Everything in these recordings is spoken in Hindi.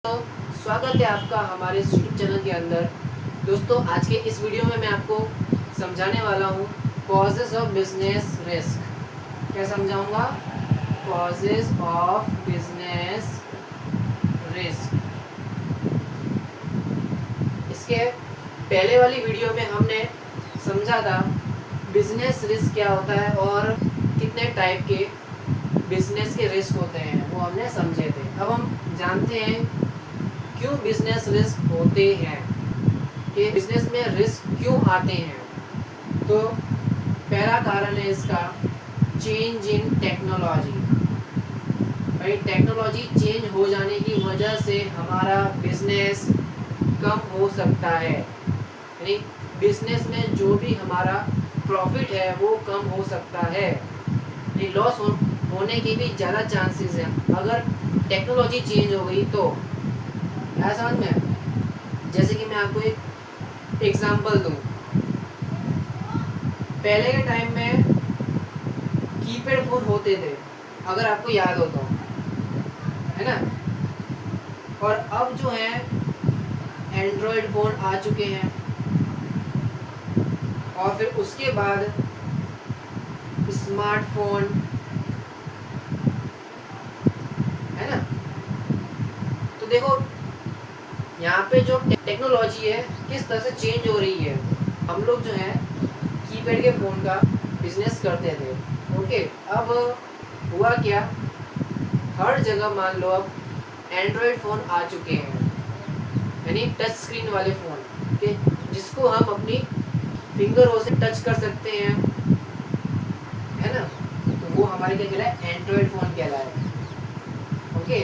तो स्वागत है आपका हमारे इस यूट्यूब चैनल के अंदर। दोस्तों, आज के इस वीडियो में मैं आपको समझाने वाला हूँ कॉजेज ऑफ बिजनेस रिस्क। क्या समझाऊंगा? Causes of business risk. इसके पहले वाली वीडियो में हमने समझा था बिजनेस रिस्क क्या होता है और कितने टाइप के बिजनेस के रिस्क होते हैं, वो हमने समझे थे। अब हम जानते हैं क्यों बिजनेस रिस्क होते हैं, कि बिजनेस में रिस्क क्यों आते हैं। तो पहला कारण है इसका चेंज इन टेक्नोलॉजी। भाई, टेक्नोलॉजी चेंज हो जाने की वजह से हमारा बिजनेस कम हो सकता है, यानी बिजनेस में जो भी हमारा प्रॉफिट है वो कम हो सकता है, लॉस होने की भी ज़्यादा चांसेस हैं अगर टेक्नोलॉजी चेंज हो गई तो। क्या समझ में? जैसे कि मैं आपको एक एग्जांपल दूं। पहले के टाइम में कीपैड फोन होते थे, अगर आपको याद हो तो, है ना। और अब जो है एंड्रॉयड फोन आ चुके हैं, और फिर उसके बाद स्मार्टफोन, है ना। तो देखो यहाँ पे जो टेक्नोलॉजी है किस तरह से चेंज हो रही है। हम लोग जो है कीपैड के फ़ोन का बिजनेस करते थे, ओके। अब हुआ क्या, हर जगह मान लो अब एंड्रॉयड फ़ोन आ चुके हैं, यानी टच स्क्रीन वाले फ़ोन के, जिसको हम अपनी फिंगरों से टच कर सकते हैं, है ना। तो वो हमारे क्या कहलाए? एंड्रॉयड फ़ोन कहलाए, ओके।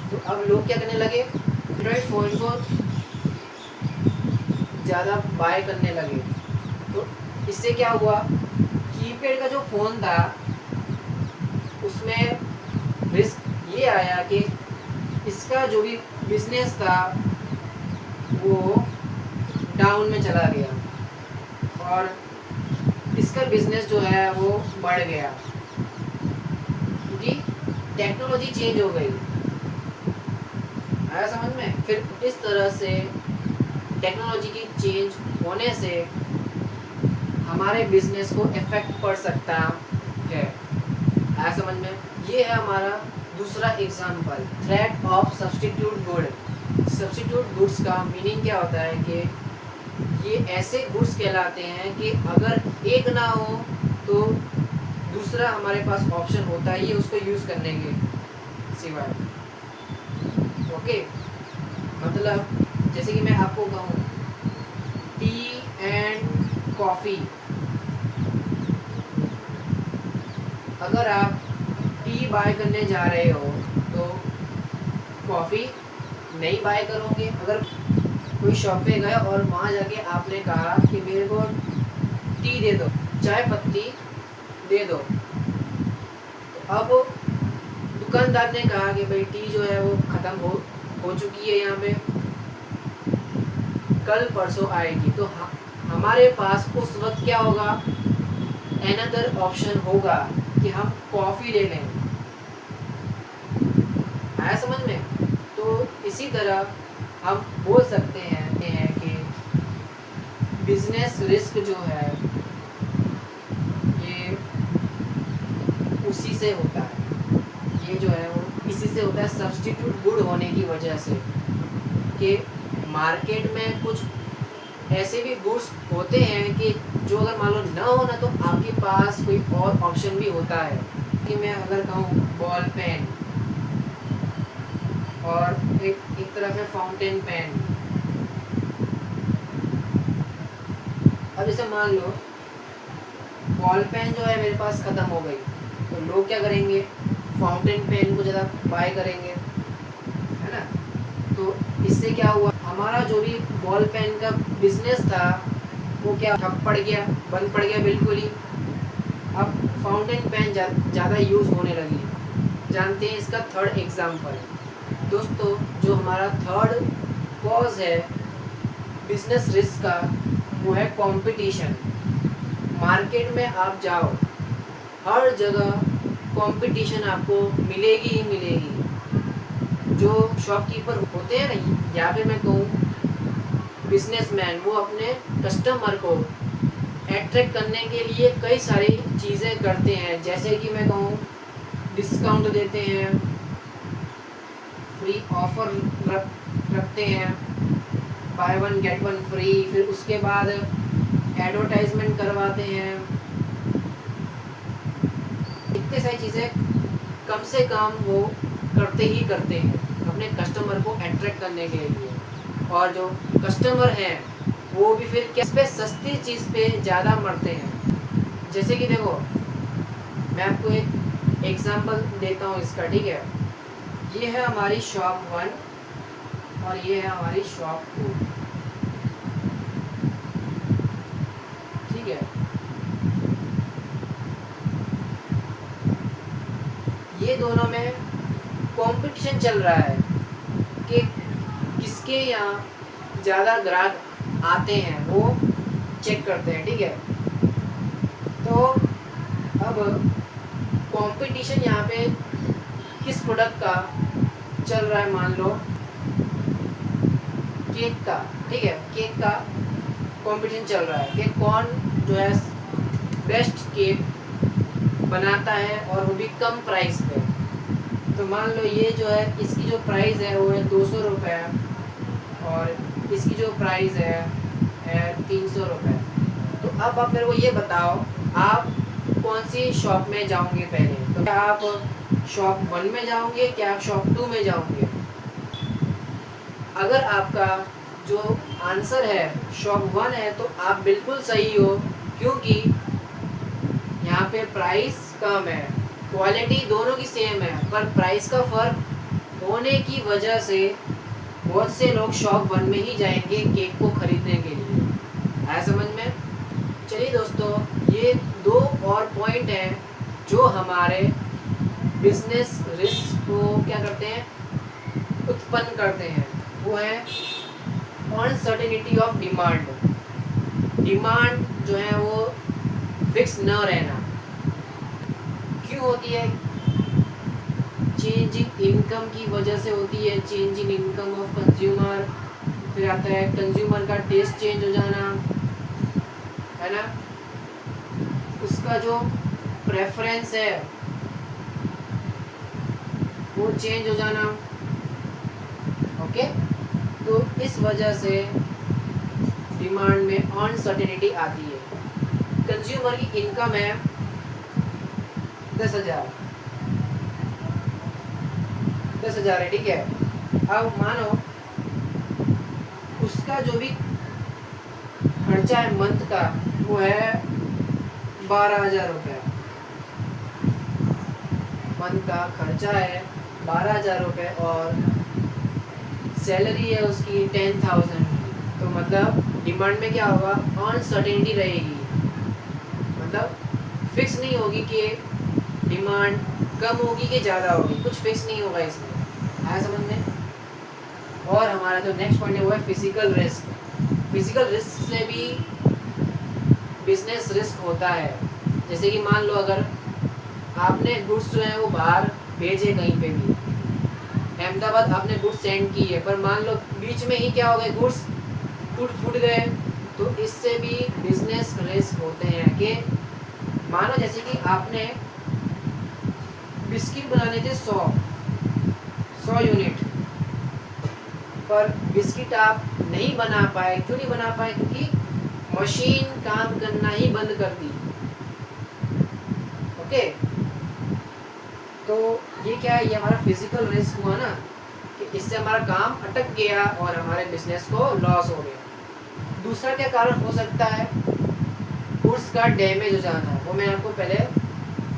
तो अब लोग क्या करने लगे, एंड्रॉयड फ़ोन को ज़्यादा बाय करने लगे। तो इससे क्या हुआ, कीपैड का जो फ़ोन था उसमें रिस्क ये आया कि इसका जो भी बिजनेस था वो डाउन में चला गया और इसका बिजनेस जो है वो बढ़ गया, क्योंकि टेक्नोलॉजी चेंज हो गई। आया समझ में? फिर इस तरह से टेक्नोलॉजी की चेंज होने से हमारे बिजनेस को इफेक्ट पड़ सकता है। आया समझ में? ये है हमारा दूसरा example, threat of substitute good. Substitute goods का मीनिंग क्या होता है कि ये ऐसे गुड्स कहलाते हैं कि अगर एक ना हो तो दूसरा हमारे पास ऑप्शन होता है, ये उसको यूज़ करने के सिवाय, ओके। मतलब जैसे कि मैं आपको कहूँ टी एंड कॉफ़ी, अगर आप टी बाय करने जा रहे हो तो कॉफ़ी नहीं बाय करोगे। अगर कोई शॉप पे गए और वहाँ जाके आपने कहा कि मेरे को टी दे दो, चाय पत्ती दे दो, तो अब दुकानदार ने कहा कि भाई टी जो है वो ख़त्म हो चुकी है, यहाँ पे कल परसों आएगी। तो हमारे पास उस वक्त क्या होगा, अनदर ऑप्शन होगा कि हम कॉफ़ी ले लें। आया समझ में? तो इसी तरह हम बोल सकते हैं कि बिजनेस रिस्क जो है ये उसी से होता है, ये जो है वो इसी से होता है, सब्स्टिट्यूट गुड होने की वजह से। कि मार्केट में कुछ ऐसे भी गुड्स होते हैं कि जो अगर मान लो ना हो ना तो आपके पास कोई और ऑप्शन भी होता है। कि मैं अगर कहूँ बॉल पेन और एक तरफ है फाउंटेन पेन। अब जैसे मान लो बॉल पेन जो है मेरे पास ख़त्म हो गई, तो लोग क्या करेंगे, फाउंटेन पेन को ज़्यादा बाय करेंगे, है ना। तो इससे क्या हुआ, हमारा जो भी बॉल पेन का बिजनेस था वो क्या ठप पड़ गया, बंद पड़ गया बिल्कुल ही। अब फाउंटेन पेन ज़्यादा यूज़ होने लगी। जानते हैं इसका थर्ड एग्जाम्पल। दोस्तों, जो हमारा थर्ड कॉज है बिजनेस रिस्क का वो है कंपटीशन। मार्केट में आप जाओ, हर जगह कंपटीशन आपको मिलेगी ही मिलेगी। जो शॉपकीपर होते हैं ना, या फिर मैं कहूँ बिजनेसमैन, वो अपने कस्टमर को अट्रैक्ट करने के लिए कई सारी चीज़ें करते हैं। जैसे कि मैं कहूँ डिस्काउंट देते हैं, फ्री ऑफर रखते हैं, by one get one free, फिर उसके बाद एडवर्टाइजमेंट करवाते हैं। इतनी सारी चीज़ें कम से कम वो करते ही करते हैं अपने कस्टमर को अट्रैक्ट करने के लिए। और जो कस्टमर हैं वो भी फिर किस पे, सस्ती चीज़ पे ज़्यादा मरते हैं। जैसे कि देखो, मैं आपको एक एग्जांपल देता हूँ इसका, ठीक है। ये है हमारी शॉप 1 और ये है हमारी शॉप 2, ठीक है। ये दोनों में कंपटीशन चल रहा है कि किसके यहाँ ज़्यादा ग्राहक आते हैं, वो चेक करते हैं, ठीक है। तो अब कंपटीशन यहाँ पे किस प्रोडक्ट का चल रहा है, मान लो केक का, ठीक है। केक का कंपटीशन चल रहा है कि कौन जो है बेस्ट केक बनाता है, और वो भी कम प्राइस पे। तो मान लो ये जो है, इसकी जो प्राइस है वो है 200 रुपये, और इसकी जो प्राइस है 300 रुपये। तो अब आप मेरे को ये बताओ, आप कौन सी शॉप में जाओगे पहले? तो क्या आप शॉप 1 में जाओगे, क्या आप शॉप 2 में जाओगे? अगर आपका जो आंसर है शॉप 1 है तो आप बिल्कुल सही हो, क्योंकि यहाँ पे प्राइस कम है, क्वालिटी दोनों की सेम है, पर प्राइस का फ़र्क होने की वजह से बहुत से लोग शॉप 1 में ही जाएंगे केक को खरीदने के लिए। आया समझ में? चलिए दोस्तों, ये 2 और पॉइंट हैं जो हमारे बिजनेस रिस्क को क्या करते हैं, उत्पन्न करते हैं। वो है अनसर्टेनिटी ऑफ डिमांड। डिमांड जो है वो फिक्स न रहना। क्यों होती है? चेंज इन इनकम की वजह से होती है, change in income of consumer. फिर आता है कंज्यूमर का टेस्ट चेंज हो जाना, है ना, उसका जो प्रेफरेंस है वो चेंज हो जाना, ओके। तो इस वजह से डिमांड में अनसर्टेनिटी आती है। कंज्यूमर की इनकम है 10,000 है, ठीक है। अब मानो उसका जो भी खर्चा है मंथ का वो है 12,000 रुपये। मंथ का खर्चा है 12,000 रुपये और सैलरी है उसकी 10,000। तो मतलब डिमांड में क्या होगा, अनसर्टेनिटी रहेगी, मतलब फिक्स नहीं होगी कि डिमांड कम होगी कि ज़्यादा होगी, कुछ फिक्स नहीं होगा इसमें। आया समझ में? और हमारा जो नेक्स्ट पॉइंट है वो है फिजिकल रिस्क। फिजिकल रिस्क से भी बिजनेस रिस्क होता है। जैसे कि मान लो अगर आपने गुड्स जो है वो बाहर भेजे कहीं पे भी, अहमदाबाद आपने गुड्स सेंड की है, पर मान लो बीच में ही क्या हो गए, गुड्स फूट गए, तो इससे भी बिजनेस रिस्क होते हैं। कि मानो जैसे कि आपने बिस्किट बनाने थे 100 यूनिट, पर बिस्किट आप नहीं बना पाए। क्यों नहीं बना पाए? क्योंकि मशीन काम करना ही बंद कर दी, ओके। तो ये क्या है, ये हमारा फिजिकल रिस्क हुआ ना, कि इससे हमारा काम अटक गया और हमारे बिजनेस को लॉस हो गया। दूसरा क्या कारण हो सकता है, गुड्स का डैमेज हो जाना, वो मैंने आपको पहले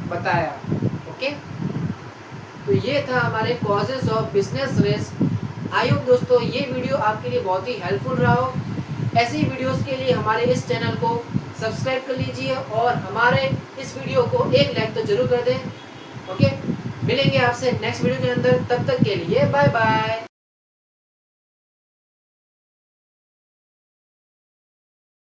बताया, ओके। तो ये था हमारे causes of business risk. I hope दोस्तों ये वीडियो आपके लिए बहुत ही हेल्पफुल रहा हो। ऐसी वीडियोस के लिए हमारे इस चैनल को सब्सक्राइब कर लीजिए और हमारे इस वीडियो को एक लाइक तो जरूर कर दें, ओके। मिलेंगे आपसे नेक्स्ट वीडियो के अंदर, तब तक के लिए बाय बाय।